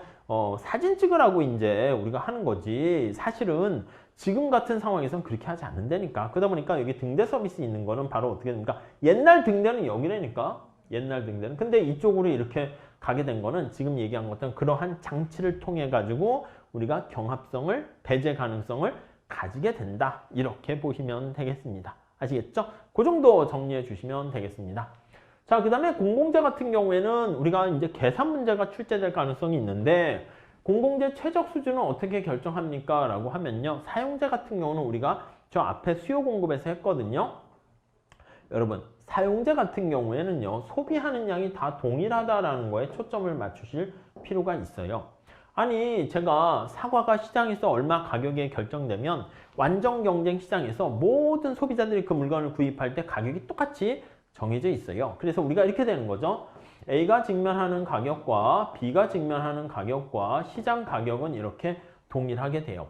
사진 찍으라고 이제 우리가 하는 거지. 사실은 지금 같은 상황에선 그렇게 하지 않는다니까. 그러다 보니까 여기 등대 서비스 있는 거는 바로 어떻게 됩니까? 옛날 등대는 여기라니까. 옛날 등대는. 근데 이쪽으로 이렇게 가게 된 거는 지금 얘기한 것처럼 그러한 장치를 통해 가지고 우리가 경합성을, 배제 가능성을 가지게 된다. 이렇게 보시면 되겠습니다. 아시겠죠? 그 정도 정리해 주시면 되겠습니다. 자, 그 다음에 공공재 같은 경우에는 우리가 이제 계산 문제가 출제될 가능성이 있는데 공공재 최적 수준은 어떻게 결정합니까? 라고 하면요. 사용재 같은 경우는 우리가 저 앞에 수요 공급에서 했거든요. 여러분, 사용재 같은 경우에는요. 소비하는 양이 다 동일하다라는 거에 초점을 맞추실 필요가 있어요. 아니 제가 사과가 시장에서 얼마 가격에 결정되면 완전 경쟁 시장에서 모든 소비자들이 그 물건을 구입할 때 가격이 똑같이 정해져 있어요. 그래서 우리가 이렇게 되는 거죠. A가 직면하는 가격과 B가 직면하는 가격과 시장 가격은 이렇게 동일하게 돼요.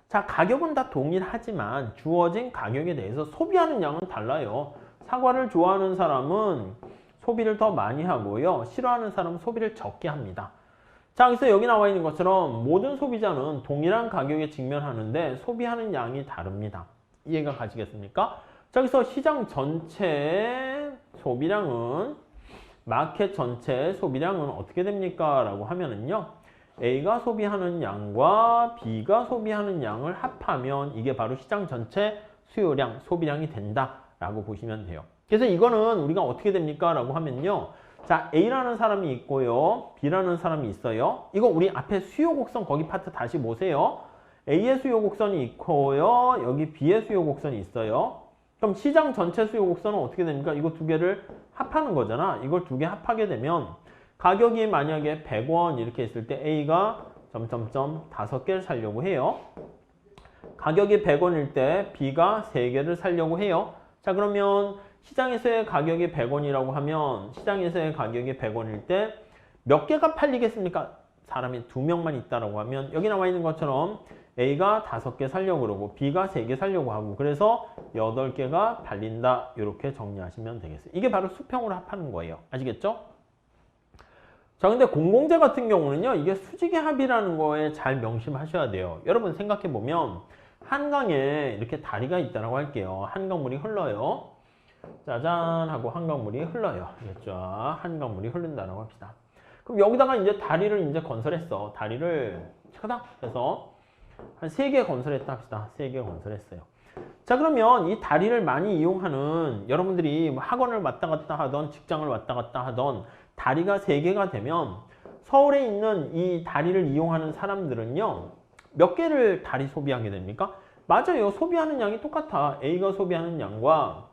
자, 가격은 다 동일하지만 주어진 가격에 대해서 소비하는 양은 달라요. 사과를 좋아하는 사람은 소비를 더 많이 하고요. 싫어하는 사람은 소비를 적게 합니다. 자, 그래서 여기 나와 있는 것처럼 모든 소비자는 동일한 가격에 직면하는데 소비하는 양이 다릅니다. 이해가 가시겠습니까? 자, 그래서 시장 전체 소비량은 마켓 전체 소비량은 어떻게 됩니까? 라고 하면은요. A가 소비하는 양과 B가 소비하는 양을 합하면 이게 바로 시장 전체 수요량, 소비량이 된다라고 보시면 돼요. 그래서 이거는 우리가 어떻게 됩니까? 라고 하면요. 자, A라는 사람이 있고요. B라는 사람이 있어요. 이거 우리 앞에 수요 곡선 거기 파트 다시 보세요. A의 수요 곡선이 있고요. 여기 B의 수요 곡선이 있어요. 그럼 시장 전체 수요 곡선은 어떻게 됩니까? 이거 두 개를 합하는 거잖아. 이걸 두 개 합하게 되면 가격이 만약에 100원 이렇게 있을 때 A가 점점점 5개를 사려고 해요. 가격이 100원일 때 B가 3개를 사려고 해요. 자, 그러면 시장에서의 가격이 100원이라고 하면 시장에서의 가격이 100원일 때 몇 개가 팔리겠습니까? 사람이 2명만 있다라고 하면 여기 나와 있는 것처럼 A가 5개 사려고 그러고 B가 3개 사려고 하고 그래서 8개가 팔린다. 이렇게 정리하시면 되겠어요. 이게 바로 수평으로 합하는 거예요. 아시겠죠? 자, 근데 공공재 같은 경우는요. 이게 수직의 합이라는 거에 잘 명심하셔야 돼요. 여러분 생각해보면 한강에 이렇게 다리가 있다고 할게요. 한강물이 흘러요. 짜잔 하고 한강물이 흘러요. 알겠죠? 한강물이 흐른다고 합시다. 그럼 여기다가 이제 다리를 이제 건설했어. 다리를 크다 해서 한 3개 건설했다 합시다. 3개 건설했어요. 자, 그러면 이 다리를 많이 이용하는 여러분들이 학원을 왔다 갔다 하던 직장을 왔다 갔다 하던 다리가 3개가 되면 서울에 있는 이 다리를 이용하는 사람들은요. 몇 개를 다리 소비하게 됩니까? 맞아요. 소비하는 양이 똑같아. A가 소비하는 양과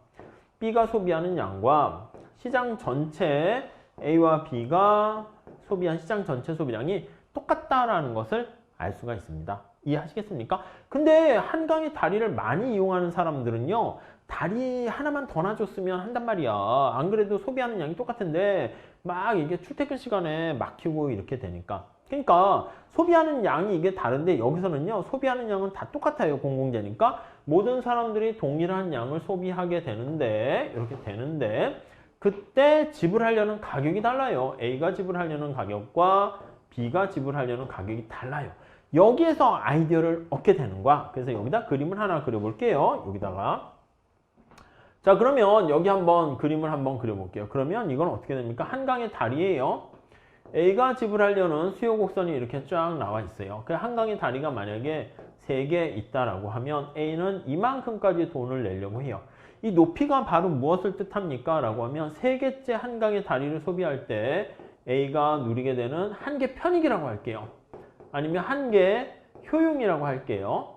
B가 소비하는 양과 시장 전체 A와 B가 소비한 시장 전체 소비량이 똑같다라는 것을 알 수가 있습니다. 이해하시겠습니까? 근데 한강의 다리를 많이 이용하는 사람들은요. 다리 하나만 더 놔줬으면 한단 말이야. 안 그래도 소비하는 양이 똑같은데 막 이게 출퇴근 시간에 막히고 이렇게 되니까. 그러니까 소비하는 양이 이게 다른데 여기서는요. 소비하는 양은 다 똑같아요. 공공재니까. 모든 사람들이 동일한 양을 소비하게 되는데 이렇게 되는데 그때 지불하려는 가격이 달라요. A가 지불하려는 가격과 B가 지불하려는 가격이 달라요. 여기에서 아이디어를 얻게 되는 거야. 그래서 여기다 그림을 하나 그려볼게요. 여기다가. 자, 그러면 여기 한번 그림을 한번 그려볼게요. 그러면 이건 어떻게 됩니까? 한강의 다리예요. A가 지불하려는 수요 곡선이 이렇게 쫙 나와 있어요. 그 한강의 다리가 만약에 3개 있다라고 하면 A는 이만큼까지 돈을 내려고 해요. 이 높이가 바로 무엇을 뜻합니까? 라고 하면 3개째 한강의 다리를 소비할 때 A가 누리게 되는 한계 편익이라고 할게요. 아니면 한계 효용이라고 할게요.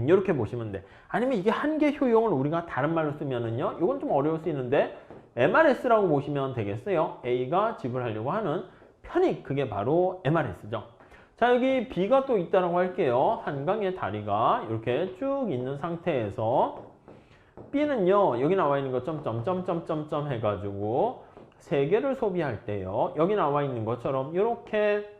이렇게 보시면 돼. 아니면 이게 한계 효용을 우리가 다른 말로 쓰면은요. 이건 좀 어려울 수 있는데 MRS라고 보시면 되겠어요. A가 지불하려고 하는 편익, 그게 바로 MRS죠. 자, 여기 B가 또 있다라고 할게요. 한강의 다리가 이렇게 쭉 있는 상태에서 B는요, 여기 나와 있는 거 점점점점점점 해가지고 3개를 소비할 때요. 여기 나와 있는 것처럼 이렇게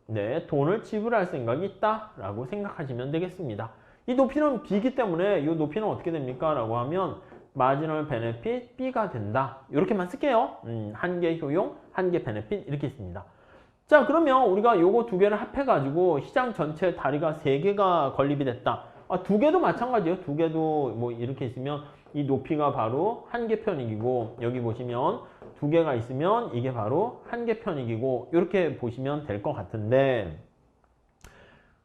네, 돈을 지불할 생각이 있다라고 생각하시면 되겠습니다. 이 높이는 B이기 때문에 이 높이는 어떻게 됩니까? 라고 하면 마지널 베네핏 B가 된다. 이렇게만 쓸게요. 한계 효용, 한계 베네핏 이렇게 있습니다. 자, 그러면 우리가 요거 2개를 합해가지고 시장 전체 다리가 3개가 건립이 됐다. 2개도 마찬가지예요. 2개도 뭐 이렇게 있으면 이 높이가 바로 한계 편익이고, 여기 보시면 2개가 있으면 이게 바로 한계 편익이고, 이렇게 보시면 될 것 같은데,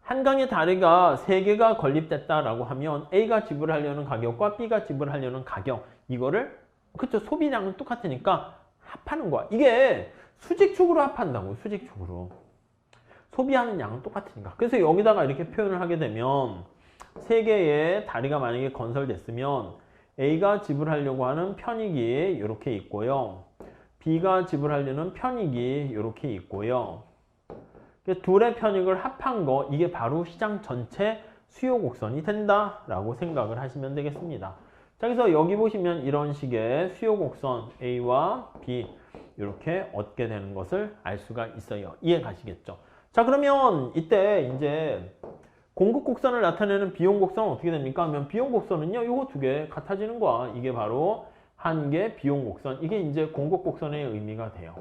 한강의 다리가 3개가 건립됐다라고 하면 A가 지불하려는 가격과 B가 지불하려는 가격, 이거를 그쵸, 소비량은 똑같으니까 합하는 거야. 이게 수직축으로 합한다고, 수직축으로. 소비하는 양은 똑같으니까. 그래서 여기다가 이렇게 표현을 하게 되면 3개의 다리가 만약에 건설됐으면 A가 지불하려고 하는 편익이 이렇게 있고요. B가 지불하려는 편익이 이렇게 있고요. 둘의 편익을 합한 거, 이게 바로 시장 전체 수요 곡선이 된다라고 생각을 하시면 되겠습니다. 자, 그래서 여기 보시면 이런 식의 수요 곡선 A와 B 이렇게 얻게 되는 것을 알 수가 있어요. 이해 가시겠죠? 자, 그러면 이때 이제 공급 곡선을 나타내는 비용 곡선은 어떻게 됩니까? 하면 비용 곡선은요, 요거 2개 같아지는 거야. 이게 바로 한계 비용 곡선. 이게 이제 공급 곡선의 의미가 돼요.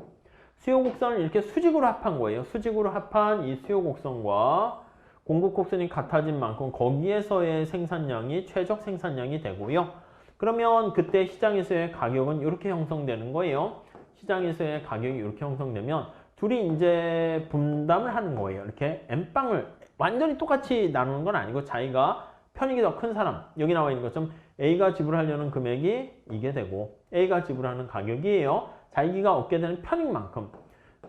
수요 곡선을 이렇게 수직으로 합한 거예요. 수직으로 합한 이 수요 곡선과 공급 곡선이 같아진 만큼 거기에서의 생산량이 최적 생산량이 되고요. 그러면 그때 시장에서의 가격은 이렇게 형성되는 거예요. 시장에서의 가격이 이렇게 형성되면 둘이 이제 분담을 하는 거예요. 이렇게 N빵을 완전히 똑같이 나누는 건 아니고 자기가 편익이 더 큰 사람, 여기 나와 있는 것처럼 A가 지불하려는 금액이 이게 되고 A가 지불하는 가격이에요. 자기가 얻게 되는 편익만큼,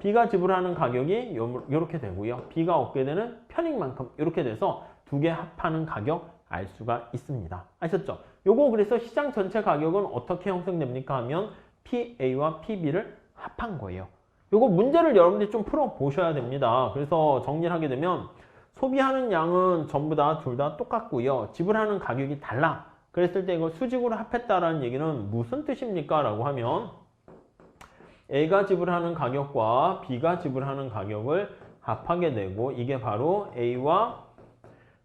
B가 지불하는 가격이 이렇게 되고요. B가 얻게 되는 편익만큼 이렇게 돼서 2개 합하는 가격 알 수가 있습니다. 아셨죠? 요거 그래서 시장 전체 가격은 어떻게 형성됩니까 하면 PA와 PB를 합한 거예요. 요거 문제를 여러분들이 좀 풀어 보셔야 됩니다. 그래서 정리를 하게 되면 소비하는 양은 전부 다 둘 다 똑같고요. 지불하는 가격이 달라. 그랬을 때 이걸 수직으로 합했다라는 얘기는 무슨 뜻입니까? 라고 하면 A가 지불하는 가격과 B가 지불하는 가격을 합하게 되고 이게 바로 A와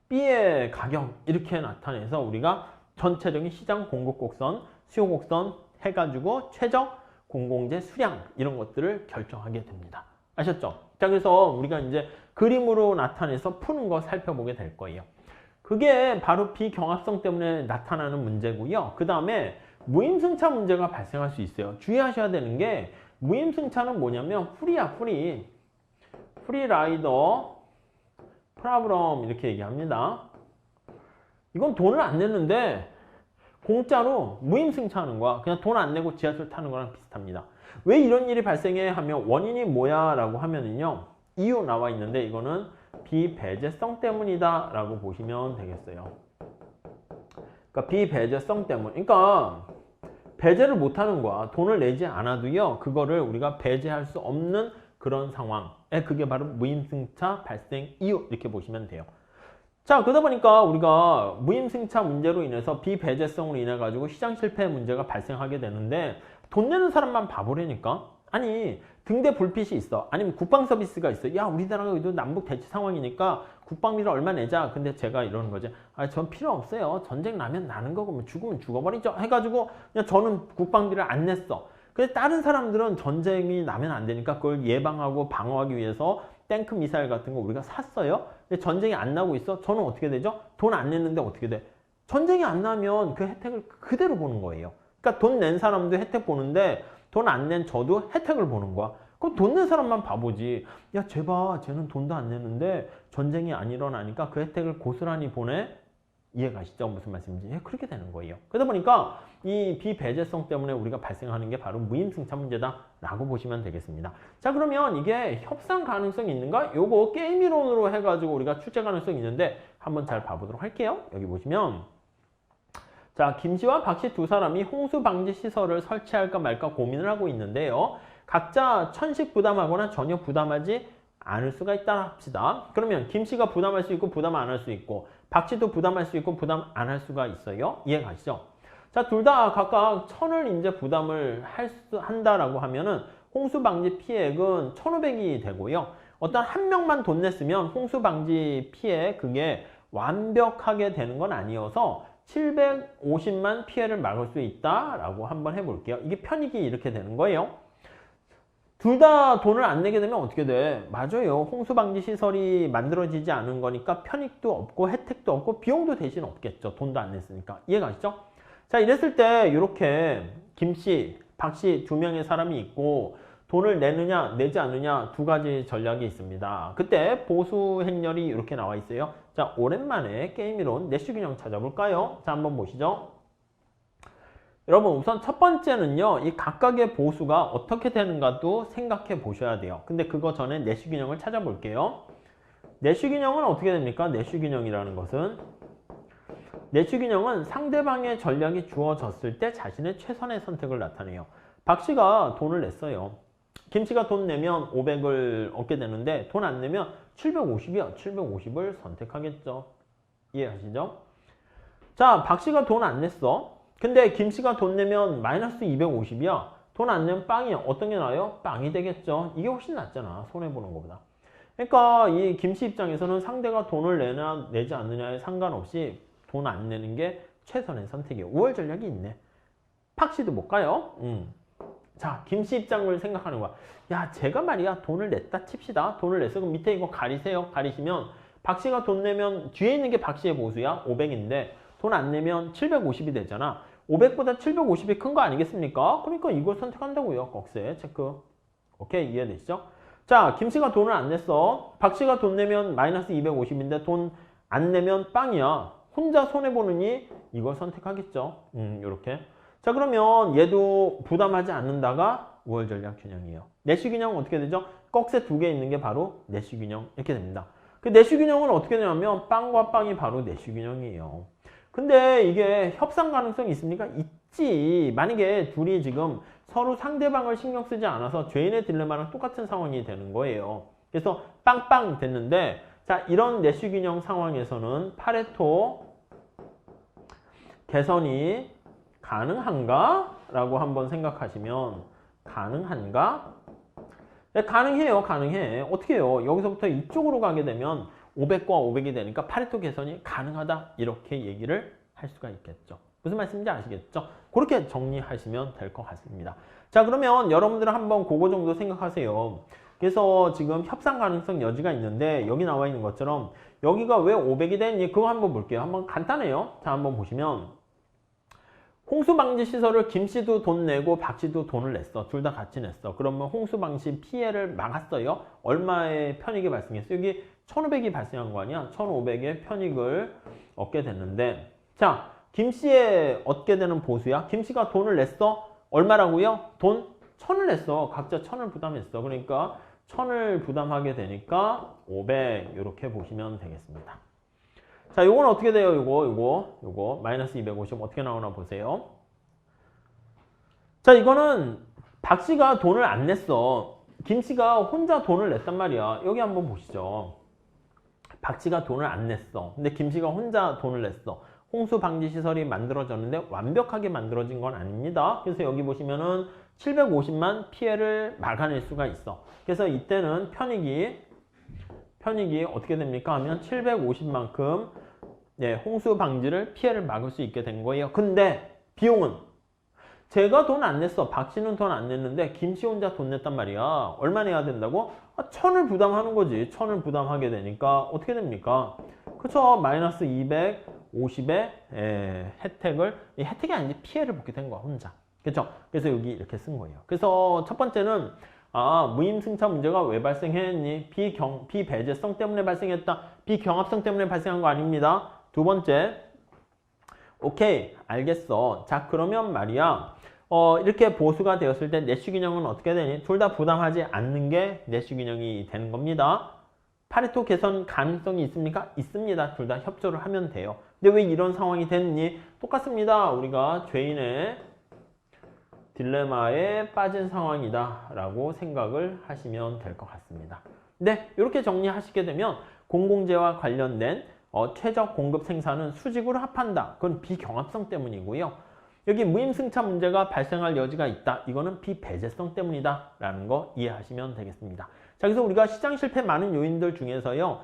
B의 가격 이렇게 나타내서 우리가 전체적인 시장 공급 곡선, 수요 곡선 해가지고 최적 공공재 수량 이런 것들을 결정하게 됩니다. 아셨죠? 자, 그래서 우리가 이제 그림으로 나타내서 푸는 거 살펴보게 될 거예요. 그게 바로 비경합성 때문에 나타나는 문제고요. 그 다음에 무임승차 문제가 발생할 수 있어요. 주의하셔야 되는 게 무임승차는 뭐냐면 프리야, 프리. 프리라이더 프라브럼 이렇게 얘기합니다. 이건 돈을 안 냈는데 공짜로 무임승차하는 거야. 그냥 돈 안 내고 지하철 타는 거랑 비슷합니다. 왜 이런 일이 발생해 하면 원인이 뭐야 라고 하면은요, 이유 나와 있는데 이거는 비배제성 때문이다 라고 보시면 되겠어요. 그러니까 비배제성 때문. 그러니까 배제를 못하는 거야. 돈을 내지 않아도요, 그거를 우리가 배제할 수 없는 그런 상황에 그게 바로 무임승차 발생 이유 이렇게 보시면 돼요. 자, 그러다 보니까 우리가 무임승차 문제로 인해서 비배제성으로 인해 가지고 시장 실패 문제가 발생하게 되는데 돈 내는 사람만 바보라니까. 아니, 등대 불빛이 있어. 아니면 국방 서비스가 있어. 야, 우리나라가 남북 대치 상황이니까 국방비를 얼마 내자. 근데 제가 이러는 거지. 전 필요 없어요. 전쟁 나면 나는 거고 뭐 죽으면 죽어버리죠. 해가지고 그냥 저는 국방비를 안 냈어. 근데 다른 사람들은 전쟁이 나면 안 되니까 그걸 예방하고 방어하기 위해서 탱크 미사일 같은 거 우리가 샀어요. 근데 전쟁이 안 나고 있어. 저는 어떻게 되죠? 돈 안 냈는데 어떻게 돼? 전쟁이 안 나면 그 혜택을 그대로 보는 거예요. 그러니까 돈 낸 사람도 혜택 보는데 돈 안 낸 저도 혜택을 보는 거야. 그럼 돈 낸 사람만 바보지. 야, 쟤봐. 쟤는 돈도 안 냈는데 전쟁이 안 일어나니까 그 혜택을 고스란히 보내. 이해가시죠? 무슨 말씀인지. 예, 그렇게 되는 거예요. 그러다 보니까 이 비배제성 때문에 우리가 발생하는 게 바로 무임승차 문제다라고 보시면 되겠습니다. 자, 그러면 이게 협상 가능성이 있는가? 요거 게임 이론으로 해가지고 우리가 출제 가능성이 있는데 한번 잘 봐보도록 할게요. 여기 보시면 자, 김씨와 박씨 두 사람이 홍수 방지 시설을 설치할까 말까 고민을 하고 있는데요. 각자 천씩 부담하거나 전혀 부담하지 않을 수가 있다 합시다. 그러면 김씨가 부담할 수 있고 부담 안 할 수 있고 박씨도 부담할 수 있고 부담 안 할 수가 있어요. 이해가시죠? 자, 둘 다 각각 1000을 이제 부담을 한다라고 하면은 홍수 방지 피해액은 1500이 되고요. 어떤 한 명만 돈 냈으면 홍수 방지 피해 그게 완벽하게 되는 건 아니어서 750만 피해를 막을 수 있다라고 한번 해볼게요. 이게 편익이 이렇게 되는 거예요. 둘 다 돈을 안 내게 되면 어떻게 돼? 맞아요. 홍수방지 시설이 만들어지지 않은 거니까 편익도 없고 혜택도 없고 비용도 대신 없겠죠. 돈도 안 냈으니까. 이해가시죠? 자, 이랬을 때 이렇게 김씨, 박씨 두 명의 사람이 있고 돈을 내느냐 내지 않느냐 두 가지 전략이 있습니다. 그때 보수 행렬이 이렇게 나와 있어요. 자, 오랜만에 게임이론 내시균형 찾아볼까요? 자, 한번 보시죠. 여러분, 우선 첫 번째는요, 이 각각의 보수가 어떻게 되는가도 생각해 보셔야 돼요. 근데 그거 전에 내시균형을 찾아볼게요. 내시균형은 어떻게 됩니까? 내시균형이라는 것은 내시균형은 상대방의 전략이 주어졌을 때 자신의 최선의 선택을 나타내요. 박 씨가 돈을 냈어요. 김 씨가 돈 내면 500을 얻게 되는데 돈 안 내면 750이요. 750을 선택하겠죠. 이해하시죠? 자, 박 씨가 돈 안 냈어. 근데 김 씨가 돈 내면 마이너스 250이야. 돈 안 내면 빵이야. 어떤 게 나아요? 빵이 되겠죠. 이게 훨씬 낫잖아. 손해보는 것보다. 그러니까 이 김 씨 입장에서는 상대가 돈을 내나 내지 않느냐에 상관없이 돈 안 내는 게 최선의 선택이에요. 5월 전략이 있네. 박 씨도 못 가요. 자, 김 씨 입장을 생각하는 거야. 야, 제가 말이야 돈을 냈다 칩시다. 돈을 냈어. 그럼 밑에 이거 가리세요. 가리시면 박 씨가 돈 내면 뒤에 있는 게 박 씨의 보수야. 500인데 돈 안 내면 750이 되잖아. 500보다 750이 큰 거 아니겠습니까? 그러니까 이걸 선택한다고요. 꺽쇠 체크. 오케이, 이해되시죠? 자, 김 씨가 돈을 안 냈어. 박 씨가 돈 내면 마이너스 250인데 돈 안 내면 빵이야. 혼자 손해보느니 이걸 선택하겠죠. 요렇게. 자, 그러면 얘도 부담하지 않는다가 5월 전략 균형이에요. 내시균형은 어떻게 되죠? 꺽쇠 두 개 있는 게 바로 내시균형 이렇게 됩니다. 그 내시균형은 어떻게 되냐면 빵과 빵이 바로 내시균형이에요. 근데 이게 협상 가능성이 있습니까? 있지. 만약에 둘이 지금 서로 상대방을 신경 쓰지 않아서 죄인의 딜레마랑 똑같은 상황이 되는 거예요. 그래서 빵빵 됐는데 자, 이런 내시균형 상황에서는 파레토 개선이 가능한가? 라고 한번 생각하시면 가능한가? 네, 가능해요. 가능해. 어떻게 해요? 여기서부터 이쪽으로 가게 되면 500과 500이 되니까 파레토 개선이 가능하다. 이렇게 얘기를 할 수가 있겠죠. 무슨 말씀인지 아시겠죠? 그렇게 정리하시면 될 것 같습니다. 자, 그러면 여러분들은 한번 그거 정도 생각하세요. 그래서 지금 협상 가능성 여지가 있는데 여기 나와 있는 것처럼 여기가 왜 500이 됐니? 그거 한번 볼게요. 한번 간단해요. 자, 한번 보시면 홍수방지 시설을 김씨도 돈 내고 박씨도 돈을 냈어. 둘 다 같이 냈어. 그러면 홍수방지 피해를 막았어요. 얼마의 편익이 발생했어요? 여기 1500이 발생한 거 아니야? 1500의 편익을 얻게 됐는데 자, 김씨에 얻게 되는 보수야. 김씨가 돈을 냈어. 얼마라고요? 돈 1000을 냈어. 각자 1000을 부담했어. 그러니까 1000을 부담하게 되니까 500 이렇게 보시면 되겠습니다. 자, 요건 어떻게 돼요? 요거 마이너스 250 어떻게 나오나 보세요. 자, 이거는 박 씨가 돈을 안 냈어. 김 씨가 혼자 돈을 냈단 말이야. 여기 한번 보시죠. 박 씨가 돈을 안 냈어. 근데 김 씨가 혼자 돈을 냈어. 홍수 방지 시설이 만들어졌는데 완벽하게 만들어진 건 아닙니다. 그래서 여기 보시면은 750만 피해를 막아낼 수가 있어. 그래서 이때는 편익이 어떻게 됩니까? 하면 750만큼 네, 홍수 방지를 피해를 막을 수 있게 된 거예요. 근데 비용은 제가 돈 안 냈어. 박 씨는 돈 안 냈는데 김 씨 혼자 돈 냈단 말이야. 얼마 내야 된다고? 1000을 부담하는 거지. 1000을 부담하게 되니까 어떻게 됩니까? 그쵸? 마이너스 250의 혜택을, 이 혜택이 아니지 피해를 받게 된 거야, 혼자. 그쵸? 그래서 여기 이렇게 쓴 거예요. 그래서 첫 번째는 무임승차 문제가 왜 발생했니? 비배제성 때문에 발생했다. 비경합성 때문에 발생한 거 아닙니다. 두 번째, 오케이, 알겠어. 자, 그러면 말이야. 이렇게 보수가 되었을 때 내시 균형은 어떻게 되니? 둘 다 부담하지 않는 게 내시 균형이 되는 겁니다. 파레토 개선 가능성이 있습니까? 있습니다. 둘 다 협조를 하면 돼요. 근데 왜 이런 상황이 됐니? 똑같습니다. 우리가 죄인의 딜레마에 빠진 상황이다 라고 생각을 하시면 될 것 같습니다. 네, 이렇게 정리하시게 되면 공공재와 관련된 최적 공급 생산은 수직으로 합한다. 그건 비경합성 때문이고요. 여기 무임승차 문제가 발생할 여지가 있다. 이거는 비배제성 때문이다 라는 거 이해하시면 되겠습니다. 자, 그래서 우리가 시장 실패 많은 요인들 중에서요.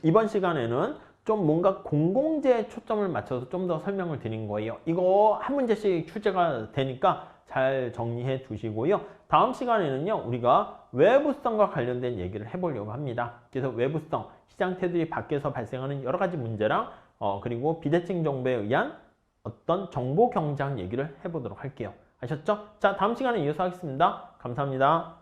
이번 시간에는 좀 뭔가 공공재에 초점을 맞춰서 좀 더 설명을 드린 거예요. 이거 한 문제씩 출제가 되니까 잘 정리해 두시고요. 다음 시간에는요, 우리가 외부성과 관련된 얘기를 해보려고 합니다. 그래서 외부성, 시장 테두리 밖에서 발생하는 여러 가지 문제랑 그리고 비대칭 정보에 의한 어떤 정보 경쟁 얘기를 해보도록 할게요. 아셨죠? 자, 다음 시간에 이어서 하겠습니다. 감사합니다.